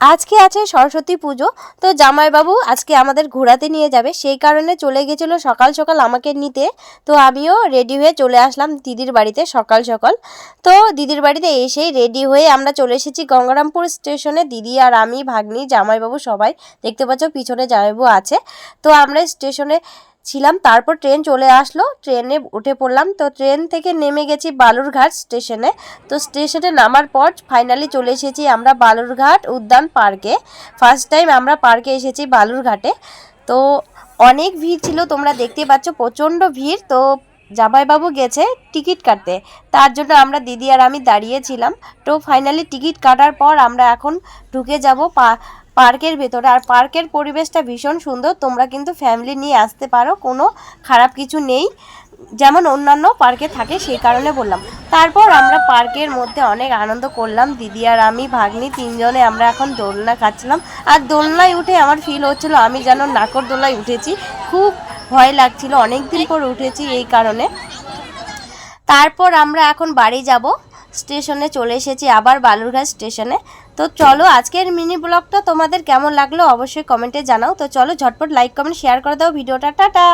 আজকে আছে সরস্বতী পুজো। তো জামাইবাবু আজকে আমাদের ঘোরাতে নিয়ে যাবে, সেই কারণে চলে গেছিলো সকাল সকাল আমাকে নিতে। তো আমিও রেডি হয়ে চলে আসলাম দিদির বাড়িতে সকাল সকাল। তো দিদির বাড়িতে এসেই রেডি হয়ে আমরা চলে এসেছি গঙ্গারামপুর স্টেশনে। দিদি আর আমি, ভাগ্নি, জামাইবাবু সবাই দেখতে পাচ্ছ, পিছনে জামাইবাবু আছে। তো আমরা স্টেশনে ছিলাম, তারপর ট্রেন চলে আসলো, ট্রেনে উঠে পড়লাম। তো ট্রেন থেকে নেমে গেছি বালুরঘাট স্টেশনে। তো স্টেশনে নামার পর ফাইনালি চলে এসেছি আমরা বালুরঘাট উদ্যান পার্কে। ফার্স্ট টাইম আমরা পার্কে এসেছি বালুরঘাটে। তো অনেক ভিড় ছিল, তোমরা দেখতে পাচ্ছ প্রচণ্ড ভিড়। তো জামাইবাবু গেছে টিকিট কাটতে, তার জন্য আমরা দিদি আর আমি দাঁড়িয়েছিলাম। তো ফাইনালি টিকিট কাটার পর আমরা এখন ঢুকে যাব পার্কের ভেতরে। আর পার্কের পরিবেশটা ভীষণ সুন্দর, তোমরা কিন্তু ফ্যামিলি নিয়ে আসতে পারো, কোনো খারাপ কিছু নেই, যেমন অন্যান্য পার্কে থাকে, সেই কারণে বললাম। তারপর আমরা পার্কের মধ্যে অনেক আনন্দ করলাম, দিদি আর আমি, ভাগ্নি তিনজনে আমরা এখন দোলনা খাচ্ছিলাম। আর দোলনায় উঠে আমার ফিল হচ্ছিল আমি যেন নাগরদোলায় উঠেছি, খুব ভয় লাগছিল, অনেক দিন পর উঠেছি এই কারণে। তারপর আমরা এখন বাড়ি যাব, স্টেশনে চলে এসেছি আবার বালুরঘাট স্টেশনে। তো চলো, আজকের মিনি ব্লগটা তোমাদের কেমন লাগলো অবশ্যই কমেন্টে জানাও। তো চলো ঝটপট লাইক কমেন্ট শেয়ার করে দাও ভিডিওটা। টাটা।